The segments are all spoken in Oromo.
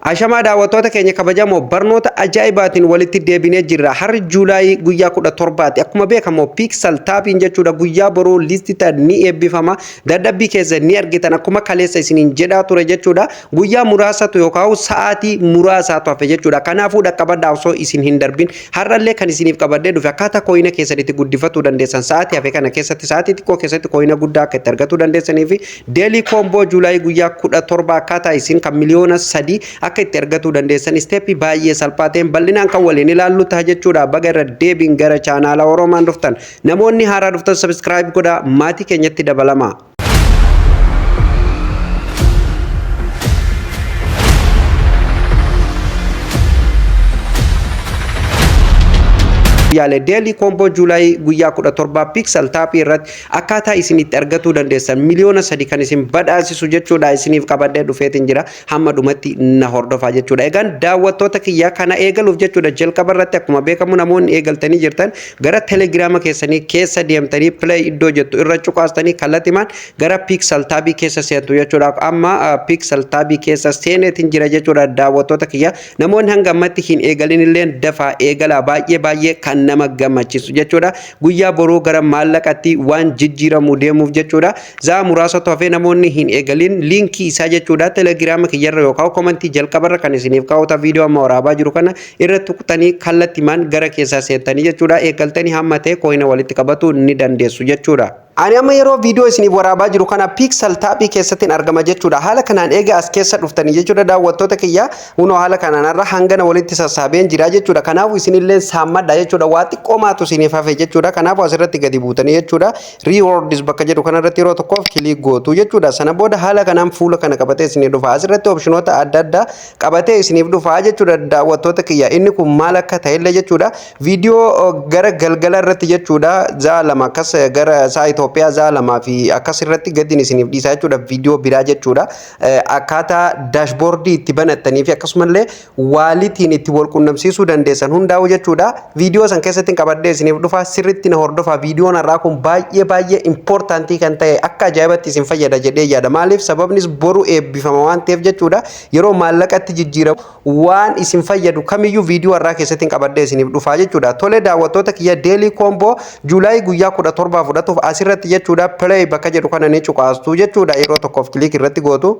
Ashama daawwattoota keenya kabajamoo barnoota ajaa'ibaatiin walitti deebinee jirra. Harri Juulaayii guyyaa 17 akkuma beekamu Pixel Taapiin jechuudha guyyaa boruu listiidhaan ni eebbifama. Dadhabbii keessa ni argitan akkuma kaleessa isiniin jedhaa ture jechuudha. Guyyaa muraasatu yookaan sa'aatii muraasaatu hafe jechuudha. Kanaafuu dhaqqabadhaa osoo isin hin darbin har'allee kan isiniif qabadhee dhufe akkaataa kooyina keessanitti guddifatuu dandeessan sa'aatii hafe kana keessatti sa'aatii xiqqoo keessatti kooyina guddaa akka itti argatuu dandeessanii fi deelii koomboo Juulaayii guyyaa 17 akkaataa isin kan miliyoona 3 akka itti argatuu dandeessan isteeppii baay'ee salphaa ta'een bal'inaan kan waliin ilaallu ta'a jechuudha. Baga irra deebiin gara chaanaala Oromaan dhuftan namoonni haaraa dhuftan subscribe godhaa maatii keenyatti dabalama. Yaale deelii koomboo Juulaayii guyyaa 17 Pixel Taapii irratti akkaataa isinitti argatuu dandeessan miliyoona 3 kan isin badhaasisu jechuudha. Isiniif qabadhee dhufeetiin jira hamma dhumatti na hordofaa jechuudha. Egaan daawwattoota kiyyaa kana eegaluuf jechuudha jalqaba irratti akkuma beekamu namoonni eegaltanii jirtan gara telegiraama keessanii keessa deemtanii play iddoo jettu irra cuqaastanii kallattimaan gara Pixel Taabii keessa seentu jechuudha. Amma Pixel Taabii keessa seeneetiin jira jechuudha. Daawwattoota kiyyaa namoonni hanga ammatti hin eegalin illee dafaa eegalaa baay'ee kan nama gammachiisu jechuudha. Guyyaa boruu gara maallaqatti waan jijjiiramuu deemuuf jechuudha. Zaa muraasatu hafee namoonni hin eegalin liinkii isaa jechuudha telegiraama kiyyarra yookaan komentii jalqabarra kan isiniif kaa'uta viidiyoo amma waraabaa jiru kana irratti tuqxanii kallattimaan gara keessaa seentanii jechuudha. Eegaltanii hamma ta'e kooyina walitti qabatuu ni dandeessu jechuudha. Ani amma yeroo viidiyoo isiniif waraabaa jiru kana Pixel Taabii keessatti argama jechuudha. Haala kanaan eega as keessa dhuftanii jechuudha daawwattoota kiyyaa hunoo haala kanaan irra hangana walitti sassaabeen jira jechuudha. Kanaafuu isinillee saammadha jechuudha. Waa xiqqoo maatu isiniif hafe jechuudha. Kanaafuu asirratti gadi buutanii jechuudha. Rewards bakka jedhu kanarratti yeroo tokkoof kilik gootu jechuudha. Sana booda haala kanaan fuula kana qabatee isiniif dhufa. Asirratti opshinoota adda addaa qabatee isiniif dhufa jechuudha daawwattoota kiyyaa. Inni kun maal akka ta'ellee jechuudha. Viidiyoo gara galgala irratti jechuudha. Zaa lama akkas gara saa Itoophiyaa lamaa fi akkasirratti gadiin isiniif dhiisaa jechuudha viidiyoo biraa jechuudha. Akkaataa daashboordii itti banattanii fi akkasumallee waalitiin itti wal qunnamsiisuu dandeessan hundaa'u jechuudha. Viidiyoo san keessatti qabadhee isiniif dhufa sirriitti na hordofaa. Viidiyoon har'aa kun baay'ee importantii kan ta'e akka ajaa'ibatti isin fayyada jedhee yaada. Maaliif sababnis boru eebbifama waan ta'eef jechuudha. Yeroo maallaqatti jijjiiramu waan isin fayyadu kamiyyuu viidiyoo har'aa keessatti qabadhee isiniif dhufa jechuudha. Tole daawwattoota kiyya deelii koomboo Juulaayii guyyaa 17 fudhatuuf asirratti jechuudha play bakka jedhu kana ni cuqaastu jechuudha. Yeroo tokkoof kilik irratti gootu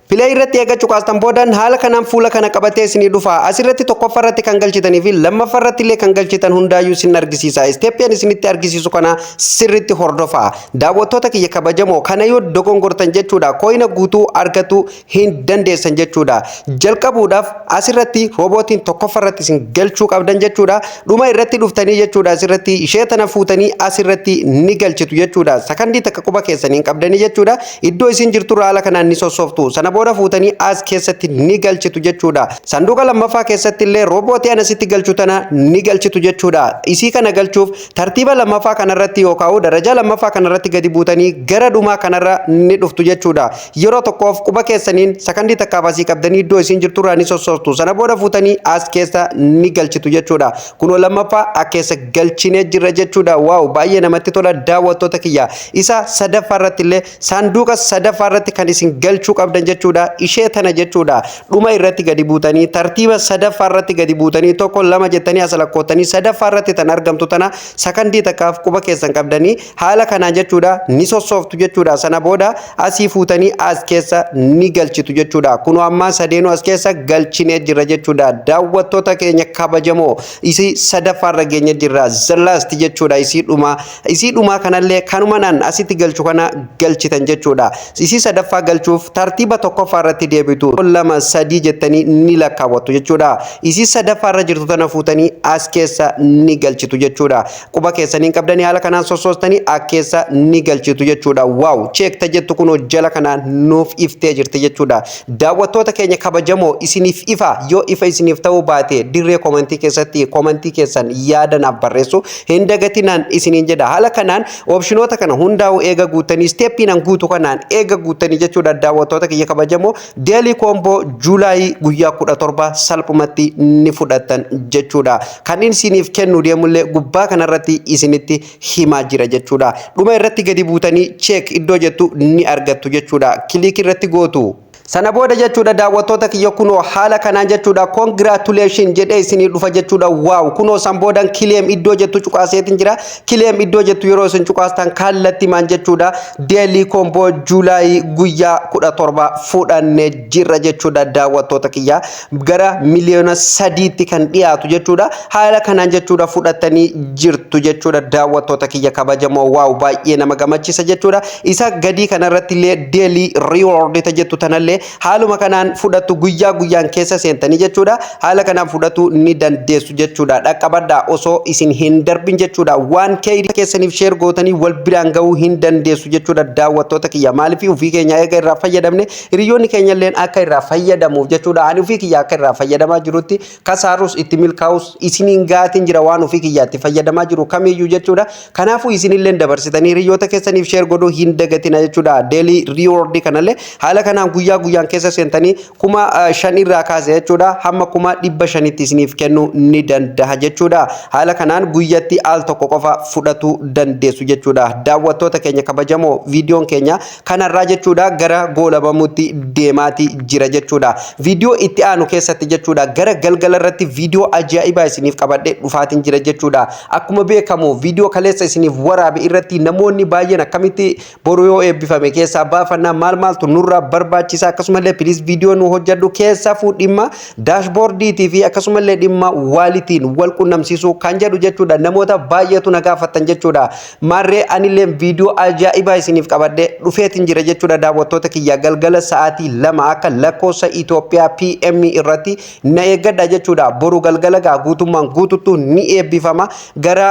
Play irratti eega cuqaastan boodan haala kanaan fuula kana qabatee isinii dhufa. Asirratti tokkoffarratti kan galchitanii fi lammaffarratti illee kan galchitan hundaayyuu isin argisiisa. Steeppiin isinitti argisiisu kana sirriitti hordofa. Daawwattoota kiyya kabajamoo kana yoo dogongortan jechuudha kooyina guutuu argatu hin dandeessan jechuudha. Jalqabuudhaaf asirratti roobootiin tokkoffarratti isin galchuu qabdan jechuudha. Dhuma irratti dhuftanii jechuudha asirratti ishee tana fuutanii asirratti ni galchitu jechuudha. Sakandii takka quba keessanii qabdanii jechuudha. Iddoo isin jirtu haala kanaan ni sossooftu. Sana booda fuutanii as keessatti ni galchitu jechuudha. Sanduuqa lammaffaa keessatti illee roobootii anasitti galchu tana ni galchitu jechuudha. Isii kana galchuuf tartiiba lammaffaa kanarratti yookaan darajaa lammaffaa kanarratti gadi buutanii gara dhumaa kanarra ni dhuftu jechuudha. Yeroo tokkoof quba keessaniin sakandii takkaaf asii qabdanii iddoo isin jirturraa ni sossooftu. Sana booda fuutanii as keessa ni galchitu jechuudha. Kunoo lammaffaa as keessa galchinee jirra jechuudha. Waaw baay'ee namatti tola daawwattoota kiyya. Isa sadaffaarratti illee sanduuqa sadaffaarratti kan isin galchuu qabdan jechuudha. Ishee tana jechuudha. Dhuma irratti gadi buutanii tartiiba sadaffaarratti gadi buutanii tokko lama jettanii as lakkootanii sadaffaarratti tan argamtu tana sakandii takkaaf quba keessan qabdanii haala kanaan jechuudha ni sossooftu jechuudha. Sana booda asii fuutanii as keessa ni galchitu jechuudha. Kunoo amma sadeenuu as keessa galchinee jirra jechuudha. Daawwattoota keenya kabajamoo isii sadaffaarra geenye jirra zallaasti jechuudha. Isii dhuma kanallee kanumanaan asitti galchu kana galchitan jechuudha. Isii sadaffaa galchuuf tartiiba tokkoffaarratti deebitu lama sadii jettanii ni lakkaawwattu jechuudha. Isii sadaffaarra jirtu tana fuutanii as keessa ni galchitu jechuudha. Quba keessaniin qabdanii haala kanaan sossoostanii as keessa ni galchitu jechuudha. Waaw cheekta jettu kunoo jala kanaan nuuf iftee jirti jechuudha. Daawwattoota keenya kabajamoo isiniif ifa yoo ifa isiniif ta'uu baate dirree komentii keessatti komentii keessan yaada naaf barreessu hin dagatinaan isiniin jedha. Haala kanaan opshinoota kana hundaa'u eega guutanii steeppiin guutu kanaan eega guutanii jechuudha. Daawwattoota kiyya kabajamoo deelii koomboo Juulaayii guyyaa 17 salphumatti ni fudhatan jechuudha. Kan isiniif kennu deemullee gubbaa kanarratti isinitti himaa jira jechuudha. Dhuma irratti gadi buutanii cheek iddoo jettu ni argattu jechuudha. Kilik irratti gootu. Sana booda jechuudha daawwattoota kiyya kunoo haala kanaan jechuudha congratulation jedhee isinii dhufa jechuudha waaw kunoo san boodan kileem iddoo jettu cuqaaseetiin jira kileem iddoo jettu yeroo isin cuqaastan kallattii maan jechuudha deelii komboo juulaayii guyyaa 17 fudhannee jirra jechuudha daawwattoota kiyya gara miliyoona 3tti kan dhiyaatu jechuudha haala kanaan jechuudha fudhattanii jirtu jechuudha daawwattoota kiyya kabajamoo waaw baay'ee nama gammachiisa jechuudha isa gadii kanarratti illee deelii reward jettu tanallee haaluma kanaan fudhatu guyyaa guyyaan keessa seentanii jechuudha haala kanaan fudhatu ni dandeessu jechuudha dhaqqabadhaa osoo isin hin darbin jechuudha waan keessaniif share gootanii wal biraan ga'uu hin dandeessu jechuudha daawwattoota kiyya maaliif ofii keenya eega irraa fayyadamne hiriyoonni keenya illee akka irraa fayyadamuuf jechuudha ani ofii kiyya akka irraa fayyadamaa jirutti kasaarus itti milkaa'us isiniin gaatiin jira waan ofii kiyyaatti fayyadamaa jiru kamiyyuu jechuudha kanaafuu isinillee dabarsitanii hiriyoota keessaniif share godhuu hin dagatina jechuudha daily reward kanallee haala kanaan guyyaa guyyaan keessa seentanii 5,000 irraa kaasee jechuudha hamma 500,000tti isiniif kennuu ni danda'a jechuudha haala kanaan guyyatti al tokko qofa fudhatu dandeessu jechuudha daawwattoota keenya kabajamoo viidiyoon keenya kanarraa jechuudha gara goolabamuutti deemaati jira jechuudha viidiyoo itti aanu keessatti jechuudha gara galgala irratti viidiyoo ajaa'ibaa isiniif qabadhee dhufaatiin jira jechuudha akkuma beekamu viidiyoo kaleessa isiniif waraabe irratti namoonni baay'een akkamitti boru yoo eebbifame keessaa baafannaa maaltu nurraa barbaachisa akkasumallee please viidiyoo nu hojjedhu keessa fuudhimma daashboordiitii fi akkasumallee dhimma waalitiin wal qunnamsiisuu kan jedhu jechuudha namoota baay'eetu na gaafatan jechuudha marree anillee viidiyoo ajaa'ibaa isiniif qabadhee dhufeetiin jira jechuudha daawwattoota kiyya galgala sa'aatii 2 akka lakkoofsa Itoophiyaa PM irratti na eeggadha jechuudha boru galgala gaa guutummaan guututtu ni eebbifama gara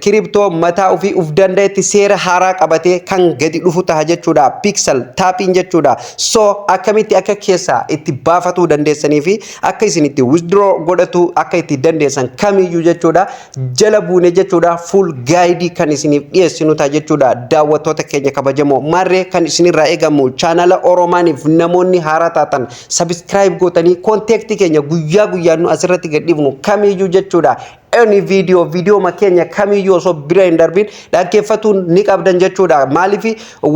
kiriptoo mataa ofii uf danda'etti seera haaraa qabatee kan gadi dhufu ta'a jechuudha pixel tapping jechuudha so akkamitti akka keessa itti baafatuu dandeessanii fi akka isin itti withdraw godhatu akka itti dandeessan kamiyyuu jechuudha jala buune jechuudha full guide kan isiniif dhiyeessinu ta'a jechuudha daawwattoota keenya kabajamoo marree kan isinirraa eegamu channel Oromaaniif namoonni haaraa taatan subscribe gootanii contact keenya guyyaa guyyaan nu asirratti gadhiifnu kamiyyuu jechuudha any video makenya kamiyyuu so bira hin darbin dhaggeeffatuun ni qabdan jechuudha maaliif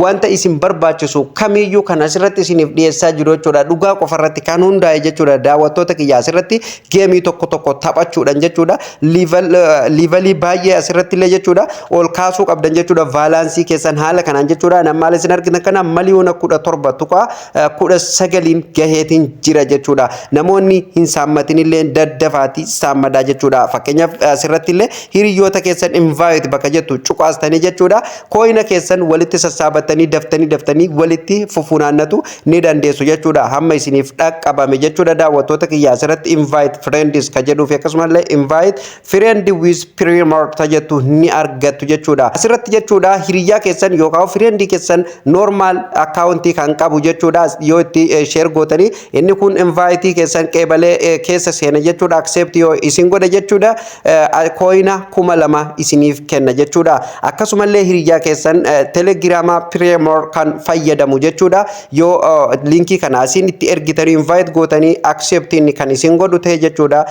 wanta isin barbaachisu kamiyyuu kan asirratti isiniif dhiyeessaa jiru jechuudha dhugaa qofarratti kan hundaa'e jechuudha daawwattoota kiyya asirratti geemii tokko taphachuudhaan jechuudha levelii baay'ee asirratti illee jechuudha ol kaasuu qabdan jechuudha balaansii keessan haala kanaan jechuudha nammaal isin argitan kana miliyoona 17 tuqa 19 gaheetiin jira jechuudha namoonni hin saammatin illee daddafaati saammadaa jechuudha fakkeenya asirratti illee hiriyoota keessan invite bakka jettu cuqaastanii jechuudha koina keessan walitti sassaabatanii daftanii walitti fufunaannatu ni dandeessu jechuudha hamma isiniif dhaqqabame jechuudha daawwattoota kiyya asirratti invite friends ka jedhu fi akkasumallee invite friend with premier tajettu ni argattu jechuudha asirratti jechuudha hiriyaa keessan yookaan friend keessan normal account kan qabu jechuudha yoo itti share gootanii inni kun invite keessan qeebalee keessa seena jechuudha accept yoo isin godha jechuudha koina 2,000 isiniif kenna jechuudha akkasumallee hiriyaa keessan telegiraama premier kan fayyadamu jechuudha yoo linkii kana isin itti ergitanii invite gootanii accept kan isin godhu ta'e jechuudha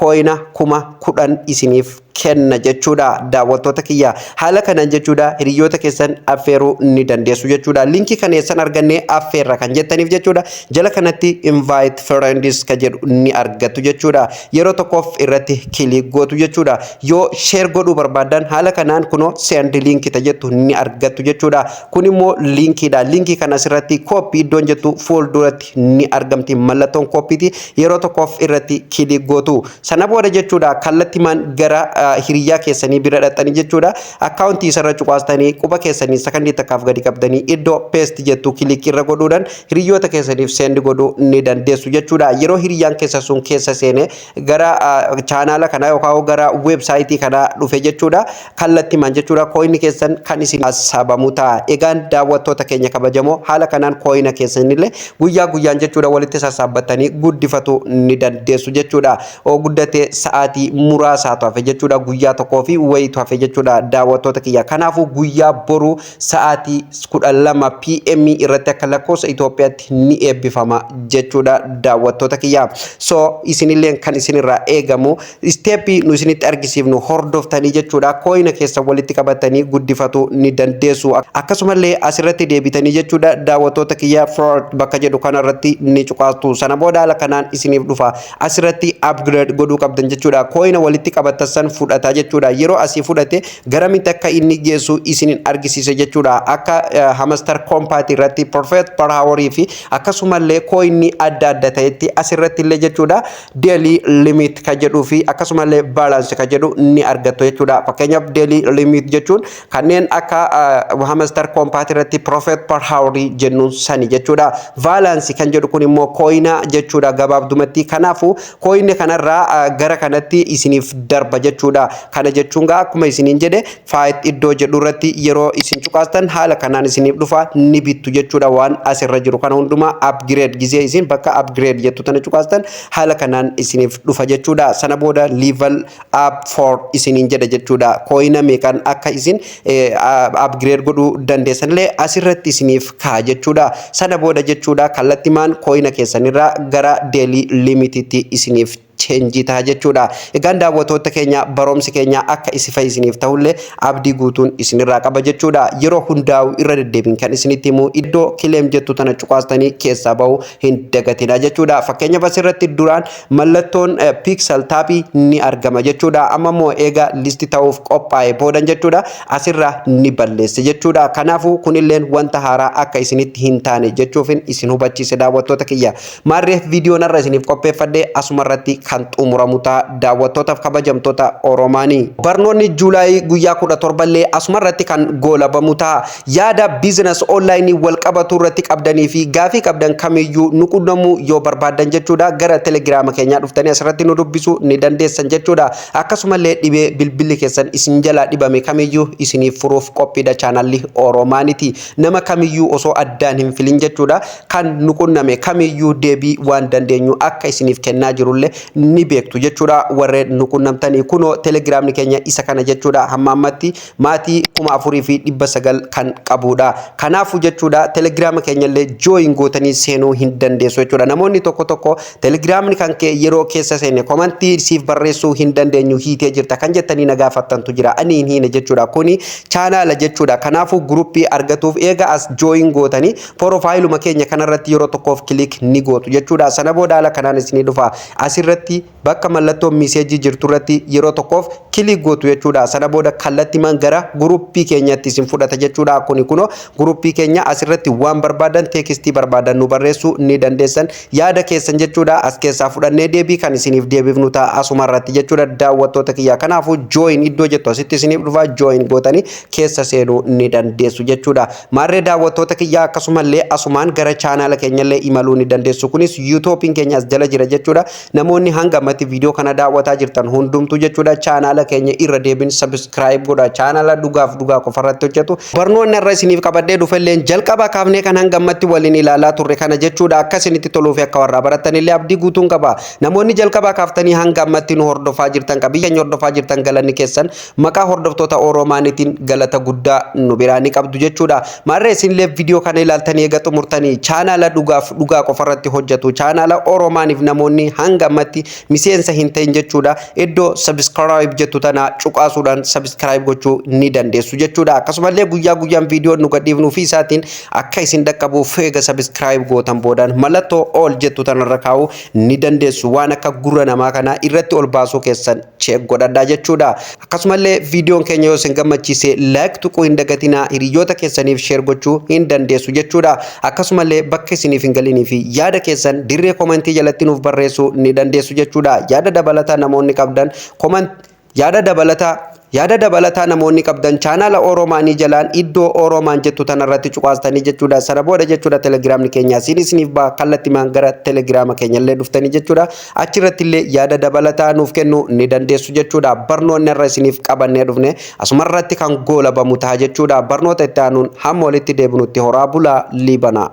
koina 10,000 isiniif kenna jechuudha daawwattoota kiyya haala kanaan jechuudha hiriyoota keessan affeeruu ni dandeessu jechuudha linkii kana eessan argannee affeerra kan jettaniif jechuudha jala kanatti invite friends ka jedhu ni argattu jechuudha yeroo tokkoof irratti kilik gootu jechuudha yoo share godhuu barbaadan haala kanaan kuno send link tajettu ni argattu jechuudha kun immoo linkiidha linkii kana asirratti copy iddoon jettu fuulduratti ni argamti mallattoon copyiti yeroo tokkoof irratti kilik gootu sana booda jechuudha kallattimaan gara hiriyaa keessanii bira dhaxxanii jechuudha akkaawuntii isarra cuqaastanii quba keessanii sakandii takkaaf gadi qabdanii iddoo paste jettu kilik irra godhuudhaan hiriyoota keessaniif send godhuu ni dandeessu jechuudha yeroo hiriyaan keessa sun keessa seene gara chaanaala kana yookaan gara websaayitii kana dhufe jechuudha kallattimaan jechuudha koinii keessan kan isin saabamu ta'a egaan daawwattoota keenya kabajamoo haala kanaan koina keessanillee guyyaa guyyaan jechuudha walitti sassaabatanii guddifatu ni dandeessu jechuudha oo guddate sa'aatii muraasaa ta'e jechuudha jechuudha guyyaa tokkoo fi wayitu hafe jechuudha daawwattoota kiyya. Kanaafuu guyyaa boru sa'aatii 12 PM irratti akka lakkoofsa Itoophiyaatti ni eebbifama jechuudha daawwattoota kiyya. So isinillee kan isinirraa eegamu steepii nu isinitti argisiifnu hordoftanii jechuudha coin keessa walitti qabatanii guddifatu ni dandeessu. Akkasumallee asirratti deebitanii jechuudha daawwattoota kiyya fraud bakka jedhu kanarratti ni cuqaastu. Sana booda haala kanaan isiniif dhufa. Asirratti upgrade godhuu qabdan jechuudha. Coin walitti qabatassan fudhata jechuudha. Yeroo asii fudhate garamitti akka inni geessu isinin argisiisa jechuudha. Akka hamster compat irratti perfect per hour fi akkasumallee coin adda adda ta'etti asirratti illee jechuudha daily limit ka jedhuu fi akkasumallee balance ka jedhu ni argattu jechuudha. Fakkeenyaaf daily limit jechuun kanneen akka hamster compat irratti perfect per hour jennuun sani jechuudha. Balance kan jedhu kun immoo coin jechuudha gabaabdumatti. Kanaafu coin kanarraa gara kanatti isiniif darba jechuudha. Kana jechuun akkuma isiniin jedhe fight iddoo jedhu irratti yeroo isin cuqaastan haala kanaan isiniif dhufa ni bittu jechuudha. Waan asirra jiru kana hundumaa upgrade gizee isin bakka upgrade jettu tana cuqaastan haala kanaan isiniif dhufa jechuudha. Sana booda level up for isiniin jedha jechuudha. Coin meeqan akka isin upgrade godhuu dandeessanillee asirratti isiniif kaa jechuudha. Sana booda jechuudha kallattimaan coin keessanirraa gara daily limititti isiniif change ta'a jechuudha. Egaan daawwattoota keenya barumsi keenya akka isifa isiniif ta'ullee abdii guutuun isinirraa qaba jechuudha. Yeroo hundaa'u irra deddeebiin kan isinitti himu iddoo kileem jettu tana cuqaastanii keessaa bahu hin dagatina jechuudha. Fakkeenyaaf asirratti duraan mallattoon pixel taappii ni argama jechuudha. Amma immoo eega listi ta'uuf qophaa'e boodan jechuudha asirraa ni balleesse jechuudha. Kanaafuu kunilleen wanta haaraa akka isinitti hin taane jechuufin isin hubachiise daawwattoota kiyya. Maarreef viidiyoon irra isiniif qopheeffadhe asumarratti kan xumuramu ta'a daawwattootaaf kabajamtoota Oromaanii. Barnoonni Juulaayii guyyaa 17 illee asumarratti kan goolabamu ta'a. Yaada business online wal qabatu irratti qabdanii fi gaafii qabdan kamiyyuu nu qunnamuu yoo barbaadan jechuudha gara Telegram keenyaa dhuftanii asirratti nu dubbisuu ni dandeessan jechuudha. Akkasumallee dhibee bilbilli keessan isin jalaa dhibame kamiyyuu isiniif furuuf qophiidha chaanalli Oromaaniiti. Nama kamiyyuu osoo addaan hin filin jechuudha kan nu qunname kamiyyuu deebii waan dandeenyu akka isiniif kennaa jirullee ni beektu jechuudha. Warreen nu qunnamtanii kunoo Telegramni keenya isa kana jechuudha. Hamma ammatti maatii 4,900 kan qabudha. Kanaafu jechuudha Telegram keenyallee join gootanii seenuu hin dandeessu jechuudha. Namoonni tokko tokko Telegramni kan kee yeroo keessa seene komantii siif barreessuu hin dandeenyu hiitee jirta kan jettanii na gaafattantu jira. Ani hin hiine jechuudha. Kuni chaanaala jechuudha. Kanaafu gruppii argatuuf eega as join gootanii profaayiluma keenya kanarratti yeroo tokkoof kilik ni gootu jechuudha. Sana booda haala kanaan isinii dhufa. Asirratti bakka mallattoo miseejii jirtu irratti yeroo tokkoof kilik gootu jechuudha. Sana booda kallattimaan gara gruppii keenyatti isin fudhata jechuudha. Kuni kunoo gruppii keenya asirratti waan barbaadan teekstii barbaadan nu barreessuu ni dandeessan. Yaada keessan jechuudha as keessaa fudhannee deebii kan isiniif deebifnu ta'a asumarratti jechuudha daawwattoota kiyya. Kanaafuu join iddoo jettu asitti isiniif dhufa join gootanii keessa seenuu ni dandeessu jechuudha. Maarree daawwattoota kiyya akkasumallee asumaan gara chaanaala keenyallee imaluu ni dandeessu. Kunis YouTubein keenya as jala jira jechuudha. Namoonni hanga ammatti viidiyoo kana daawwataa jirtan hundumtu jechuudha chaanaala keenya irra deebiin subscribe godha. Chaanaala dhugaaf dhugaa qofarratti hojjetu. Barnoonni irra isiniif qabadhee dhufelleen jalqaba kaafnee kan hanga ammatti waliin ilaalaa turre kana jechuudha akka isinitti toluu fi akka warraa barattanillee abdii guutuun qaba. Namoonni jalqaba kaaftanii hanga ammatti nu hordofaa jirtan biyya keenya hordofaa jirtan galanni keessan maqaa hordoftoota Oromaaniitiin galata guddaa nu biraa ni qabdu jechuudha. Maarree isinillee viidiyoo kana ilaaltanii eega xumurtanii chaanaala dhugaaf dhugaa qofarratti hojjetu chaanaala Oromaaniif namoonni hanga ammatti miseensa hin ta'in jechuudha iddoo subscribe jettu tana cuqaasuudhaan subscribe gochuu ni dandeessu jechuudha. Akkasumallee guyyaa guyyaan viidiyoo nu gadhiifnu fi isaatiin akka isin dhaqqabuuf eega subscribe gootan boodaan mallattoo all jettu tanarra kaa'uu ni dandeessu. Waan akka gurra namaa kana irratti ol baasuu keessan check godhadhaa jechuudha. Akkasumallee viidiyoon keenya yoo isin gammachiise like tuquu hin dagatinaa hiriyoota keessaniif share gochuu hin dandeessu jechuudha. Akkasumallee bakka isiniif hin galinii fi yaada keessan dirree komentii jalatti nuuf barreessuu ni dandeessu jechuudha. Yaada dabalataa namoonni qabdan yaada dabalataa namoonni qabdan chaanaala Oromaanii jalaan iddoo Oromaan jettu tanarratti cuqaastanii jechuudha. Sana booda jechuudha Telegramni keenya isiniif kallattimaan gara Telegrama keenyallee dhuftanii jechuudha. Achirratti illee yaada dabalataa nuuf kennuu ni dandeessu jechuudha. Barnoonni irra isiniif qabannee dhufne asumarratti kan goolabamu ta'a jechuudha. Barnoota itti aanuun hamma walitti deebinutti horaa bulaa liibana.